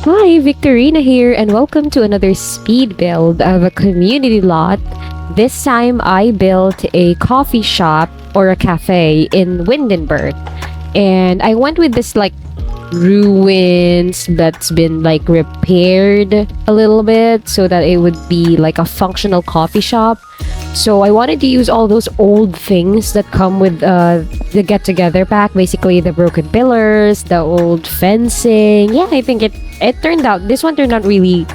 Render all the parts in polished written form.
Hi, Victorina here, and welcome to another speed build of a community lot. This time I built a coffee shop or a cafe in Windenburg. And I went with this ruins that's been repaired a little bit so that it would be like a functional coffee shop. So I wanted to use all those old things that come with the get together pack, basically the broken pillars, the old fencing. Yeah, I think it turned out, this one turned out really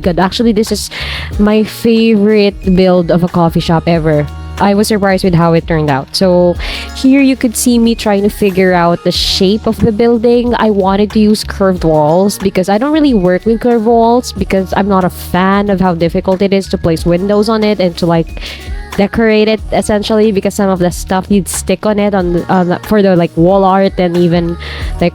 good. Actually, this is my favorite build of a coffee shop ever. I was surprised with how it turned out. So here you could see me trying to figure out the shape of the building. I wanted to use curved walls because I don't really work with curved walls because I'm not a fan of how difficult it is to place windows on it and to decorate it, essentially, because some of the stuff you'd stick on it for the wall art and even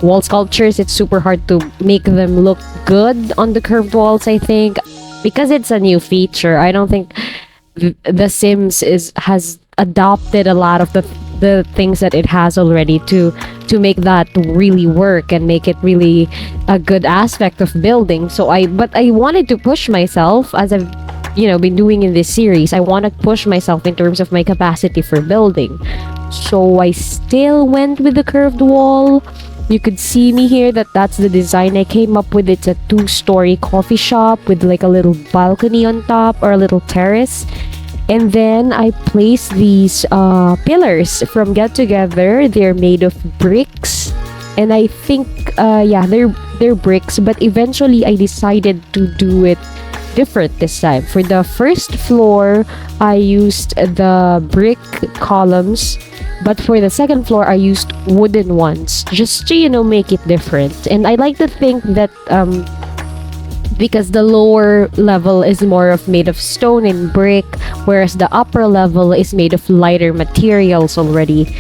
wall sculptures, it's super hard to make them look good on the curved walls. I think because it's a new feature, I don't think the Sims has adopted a lot of the things that it has already to make that really work and make it really a good aspect of building. But I wanted to push myself, as I've been doing in this series. I want to push myself in terms of my capacity for building. So I still went with the curved wall. You could see me here that's the design I came up with. It's a 2-story coffee shop with a little balcony on top, or a little terrace. And then I placed these pillars from Get Together. They're made of bricks. And I think, they're bricks. But eventually I decided to do it different this time. For the first floor, I used the brick columns, but for the second floor, I used wooden ones, just to make it different. And I like to think that because the lower level is more of made of stone and brick, whereas the upper level is made of lighter materials already.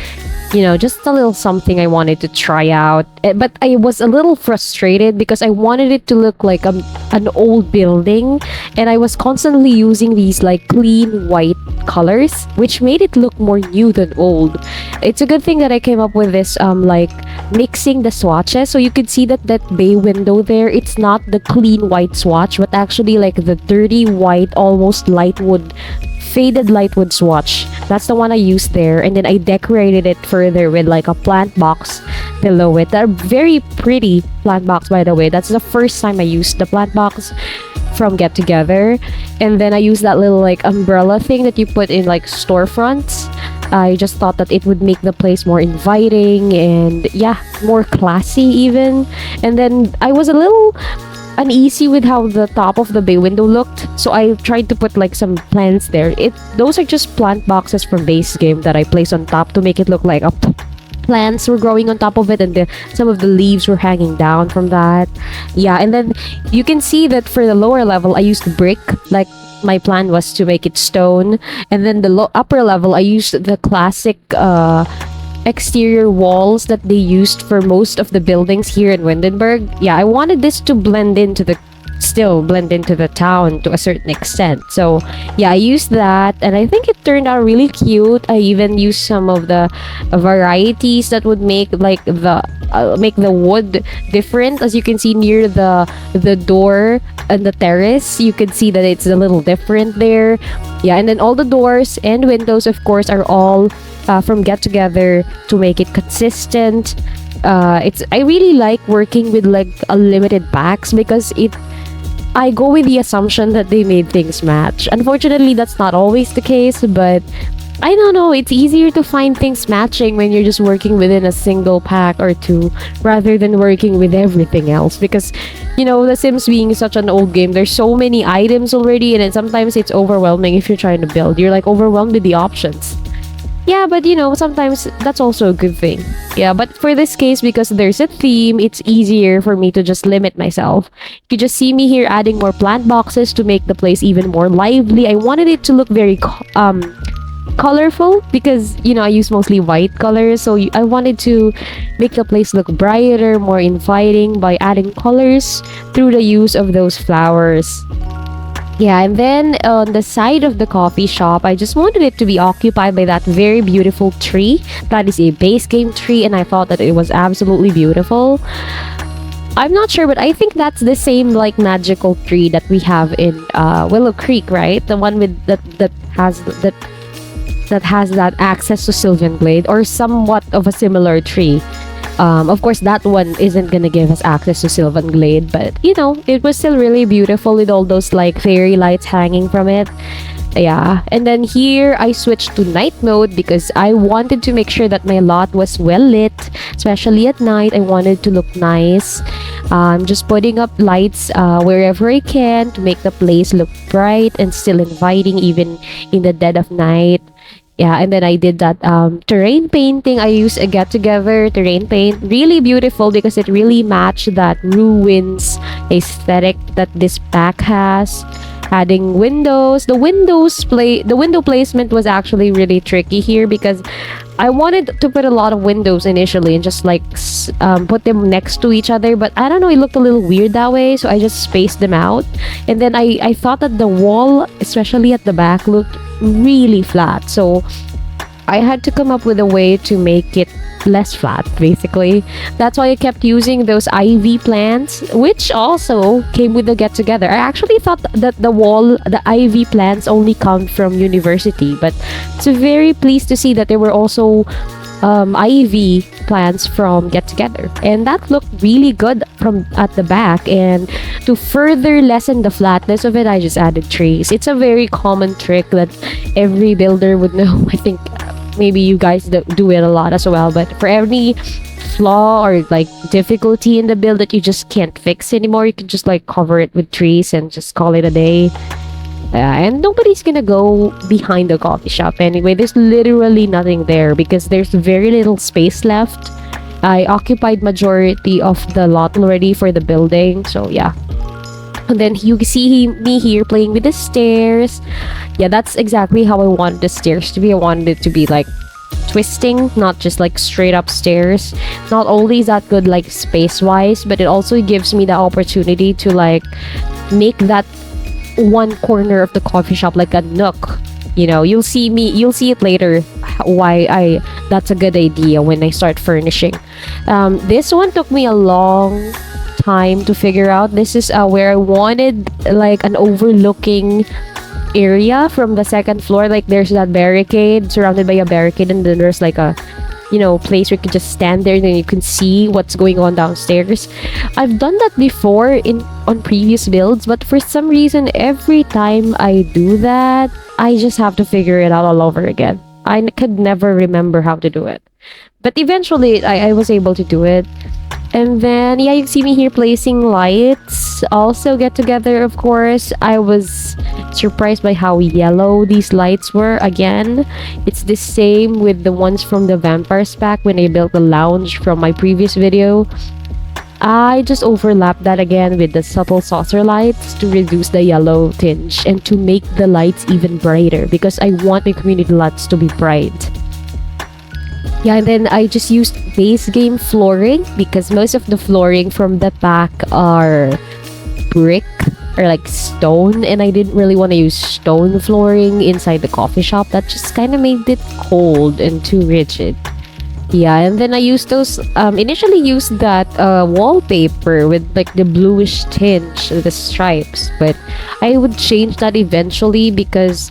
Just a little something I wanted to try out. But I was a little frustrated because I wanted it to look like an old building, and I was constantly using these clean white colors, which made it look more new than old. It's a good thing that I came up with this mixing the swatches. So you could see that bay window there, it's not the clean white swatch, but actually the dirty white, almost faded lightwood swatch. That's the one I used there, and then I decorated it further with a plant box below it. A very pretty plant box, by the way. That's the first time I used the plant box from Get Together. And then I used that little umbrella thing that you put in storefronts. I just thought that it would make the place more inviting and more classy even. And then I was a little uneasy with how the top of the bay window looked, so I tried to put some plants there. Those are just plant boxes from base game that I placed on top to make it look like plants were growing on top of it, and some of the leaves were hanging down from that. And then you can see that for the lower level I used brick. My plan was to make it stone, and then the upper level I used the classic exterior walls that they used for most of the buildings here in Windenburg. I wanted this to blend into the town to a certain extent. So I used that, and I think it turned out really cute. I even used some of the varieties that would make the wood different. As you can see near the door and the terrace, you can see that it's a little different there. And then all the doors and windows, of course, are all from Get Together to make it consistent. I really like working with unlimited packs because I go with the assumption that they made things match. Unfortunately, that's not always the case, but I don't know, it's easier to find things matching when you're just working within a single pack or two rather than working with everything else. Because The Sims being such an old game, there's so many items already, and then sometimes it's overwhelming if you're trying to build. You're overwhelmed with the options. But sometimes that's also a good thing. But for this case, because there's a theme, it's easier for me to just limit myself. You just see me here adding more plant boxes to make the place even more lively. I wanted it to look very colorful because I use mostly white colors, so I wanted to make the place look brighter, more inviting by adding colors through the use of those flowers. And then on the side of the coffee shop, I just wanted it to be occupied by that very beautiful tree. That is a base game tree, and I thought that it was absolutely beautiful. I'm not sure, but I think that's the same like magical tree that we have in Willow Creek, right? The one with that has that access to Sylvan Glade, or somewhat of a similar tree. Of course, that one isn't gonna give us access to Sylvan Glade, but you know, it was still really beautiful with all those like fairy lights hanging from it. Yeah, and then here I switched to night mode because I wanted to make sure that my lot was well lit, especially at night. I wanted to look nice. Just putting up lights wherever I can to make the place look bright and still inviting, even in the dead of night. Yeah, and then I did that terrain painting. I used a get together terrain paint, really beautiful because it really matched that ruins aesthetic that this pack has. Adding windows, the window placement was actually really tricky here because I wanted to put a lot of windows initially and just like put them next to each other, but I don't know, it looked a little weird that way, so I just spaced them out. And then I thought that the wall, especially at the back, looked really flat, so I had to come up with a way to make it less flat, basically. That's why I kept using those ivy plants, which also came with the get together. I actually thought that the ivy plants only come from university, but it's very pleased to see that there were also ivy plants from get together, and that looked really good from at the back. And to further lessen the flatness of it, I just added trees. It's a very common trick that every builder would know. I think maybe you guys do it a lot as well, but for any flaw or like difficulty in the build that you just can't fix anymore, you can just like cover it with trees and just call it a day. And nobody's gonna go behind the coffee shop anyway. There's literally nothing there because there's very little space left. I occupied majority of the lot already for the building, so yeah. And then you see me here playing with the stairs. Yeah, that's exactly how I wanted the stairs to be. I wanted it to be like twisting, not just like straight up stairs. Not only is that good like space wise, but it also gives me the opportunity to like make that one corner of the coffee shop like a nook. You know, you'll see it later why that's a good idea when I start furnishing. This one took me a long time to figure out. This is where I wanted like an overlooking area from the second floor. Like there's that barricade, surrounded by a barricade, and then there's like a, you know, place where you can just stand there and then you can see what's going on downstairs. I've done that before on previous builds, but for some reason every time I do that, I just have to figure it out all over again. I could never remember how to do it, but eventually I was able to do it. And then, yeah, you see me here placing lights. Also get together, of course. I was surprised by how yellow these lights were. Again, it's the same with the ones from the Vampires pack when I built the lounge from my previous video. I just overlapped that again with the subtle saucer lights to reduce the yellow tinge and to make the lights even brighter because I want my community lights to be bright. Yeah, and then I just used base game flooring because most of the flooring from the pack are brick or like stone, and I didn't really want to use stone flooring inside the coffee shop. That just kind of made it cold and too rigid. Yeah, and then I used those initially used that wallpaper with like the bluish tinge, the stripes, but I would change that eventually because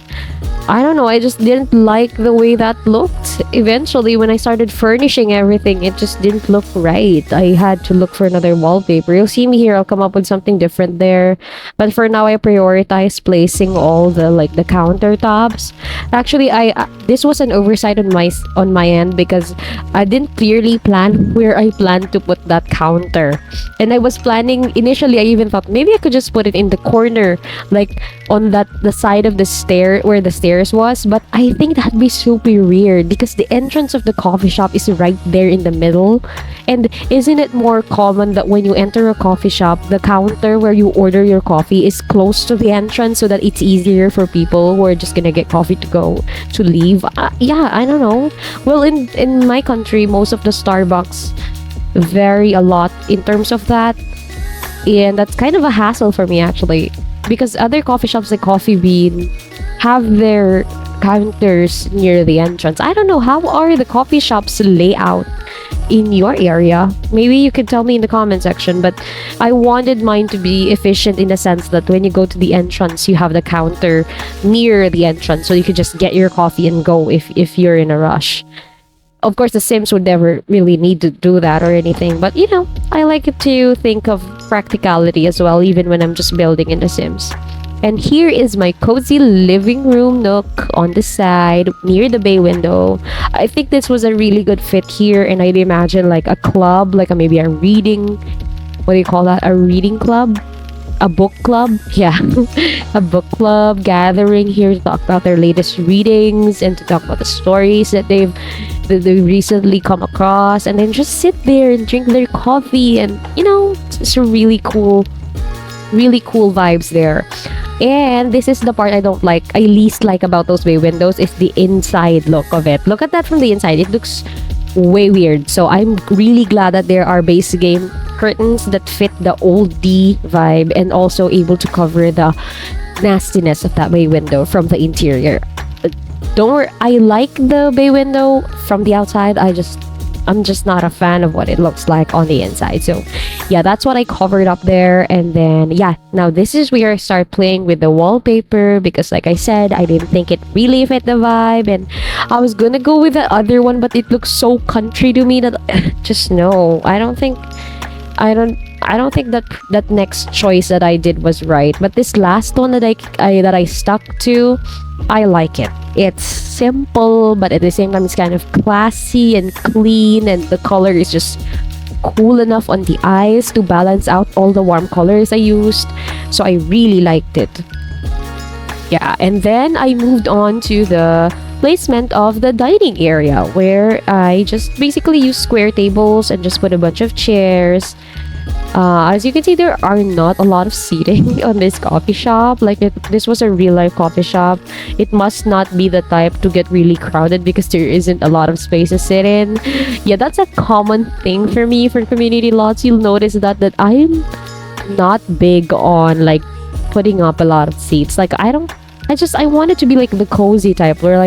I don't know, I just didn't like the way that looked. Eventually, when I started furnishing everything, it just didn't look right. I had to look for another wallpaper. You'll see me here, I'll come up with something different there. But for now, I prioritize placing all the like the countertops. Actually, this was an oversight on my end because I didn't clearly plan where I planned to put that counter. And I was planning, initially I even thought maybe I could just put it in the corner, like on the side of the stair where the stairs was, but I think that'd be super weird because the entrance of the coffee shop is right there in the middle. And isn't it more common that when you enter a coffee shop, the counter where you order your coffee is close to the entrance so that it's easier for people who are just gonna get coffee to leave? Yeah, I don't know. Well, in my country, most of the Starbucks vary a lot in terms of that, and that's kind of a hassle for me actually, because other coffee shops like Coffee Bean have their counters near the entrance. I don't know, how are the coffee shops layout in your area. Maybe you can tell me in the comment section. But I wanted mine to be efficient in the sense that when you go to the entrance, you have the counter near the entrance, so you could just get your coffee and go if you're in a rush. Of course, the Sims would never really need to do that or anything, but I like it to think of practicality as well, even when I'm just building in the Sims. And here is my cozy living room nook on the side near the bay window. I think this was a really good fit here, and I'd imagine like a club, like maybe a reading, what do you call that? A reading club? A book club? Yeah, a book club gathering here to talk about their latest readings and to talk about the stories that they recently come across, and then just sit there and drink their coffee, and it's a really cool vibes there. And this is the part I least like about those bay windows is the inside look of it. Look at that from the inside. It looks way weird. So I'm really glad that there are base game curtains that fit the old D vibe and also able to cover the nastiness of that bay window from the interior. Don't worry, I like the bay window from the outside. I'm just not a fan of what it looks like on the inside. So yeah, that's what I covered up there. And then now this is where I start playing with the wallpaper, because like I said, I didn't think it really fit the vibe, and I was gonna go with the other one, but it looks so country to me that just no, I don't think that next choice that I did was right. But this last one that I stuck to, I like it. It's simple, but at the same time it's kind of classy and clean, and the color is just cool enough on the eyes to balance out all the warm colors I used. So I really liked it. Yeah, and then I moved on to the placement of the dining area, where I just basically use square tables and just put a bunch of chairs. As you can see, there are not a lot of seating on this coffee shop. This was a real life coffee shop. It must not be the type to get really crowded because there isn't a lot of space to sit in. Yeah, that's a common thing for me for community lots. You'll notice that I'm not big on like putting up a lot of seats. I want it to be like the cozy type where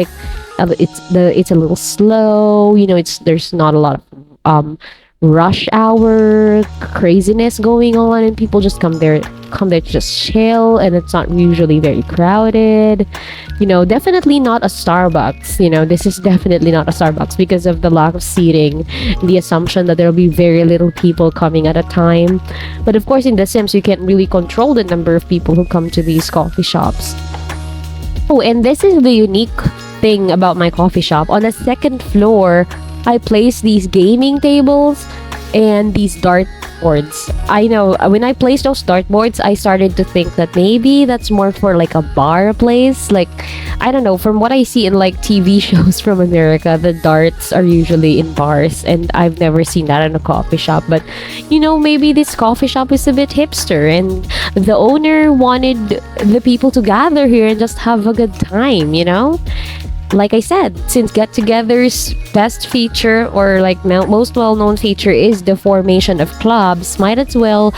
it's a little slow. There's not a lot of rush hour craziness going on, and people just come there to just chill, and it's not usually very crowded. Definitely not a Starbucks. This is definitely not a Starbucks because of the lack of seating, the assumption that there'll be very little people coming at a time. But of course, in The Sims, you can't really control the number of people who come to these coffee shops. Oh, and this is the unique thing about my coffee shop. On the second floor, I placed these gaming tables and these dart boards. I know when I placed those dart boards, I started to think that maybe that's more for like a bar place. I don't know, from what I see in like TV shows from America, the darts are usually in bars, and I've never seen that in a coffee shop. But maybe this coffee shop is a bit hipster, and the owner wanted the people to gather here and just have a good time. Like I said, since get-together's best feature or most well-known feature is the formation of clubs, might as well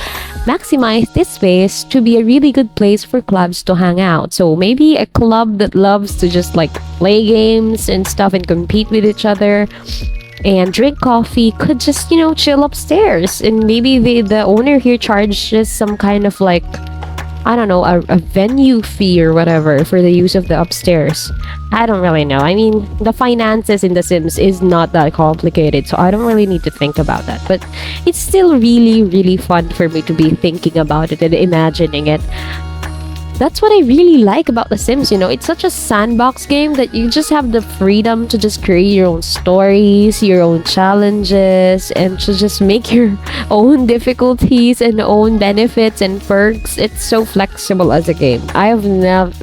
maximize this space to be a really good place for clubs to hang out. So maybe a club that loves to just play games and stuff and compete with each other and drink coffee could just chill upstairs, and maybe the owner here charges some kind of I don't know, a venue fee or whatever for the use of the upstairs. I don't really know. I mean, the finances in The Sims is not that complicated, so I don't really need to think about that. But it's still really, really fun for me to be thinking about it and imagining it. That's what I really like about The Sims, it's such a sandbox game that you just have the freedom to just create your own stories, your own challenges, and to just make your own difficulties and own benefits and perks. It's so flexible as a game. I have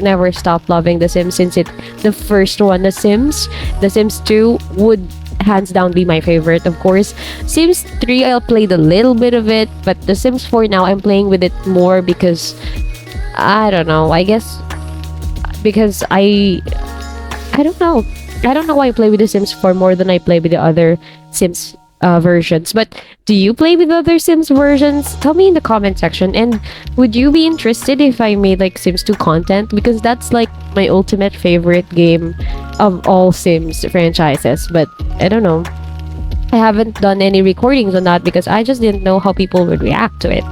never stopped loving The Sims since the first one, The Sims 2 would hands down be my favorite. Of course, Sims 3 I played a little bit of it, but The Sims 4 now I'm playing with it more because I don't know. I guess because I don't know. I don't know why I play with The Sims 4 more than I play with the other Sims versions. But do you play with other Sims versions? Tell me in the comment section. And would you be interested if I made Sims 2 content? Because that's my ultimate favorite game of all Sims franchises. But I don't know. I haven't done any recordings on that because I just didn't know how people would react to it.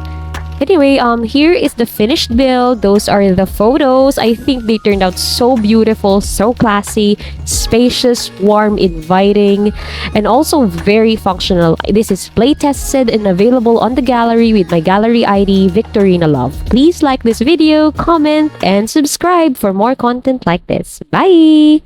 Anyway, here is the finished build. Those are the photos. I think they turned out so beautiful, so classy, spacious, warm, inviting, and also very functional. This is play tested and available on the gallery with my gallery ID, victorinalove. Please like this video, comment, and subscribe for more content like this. Bye!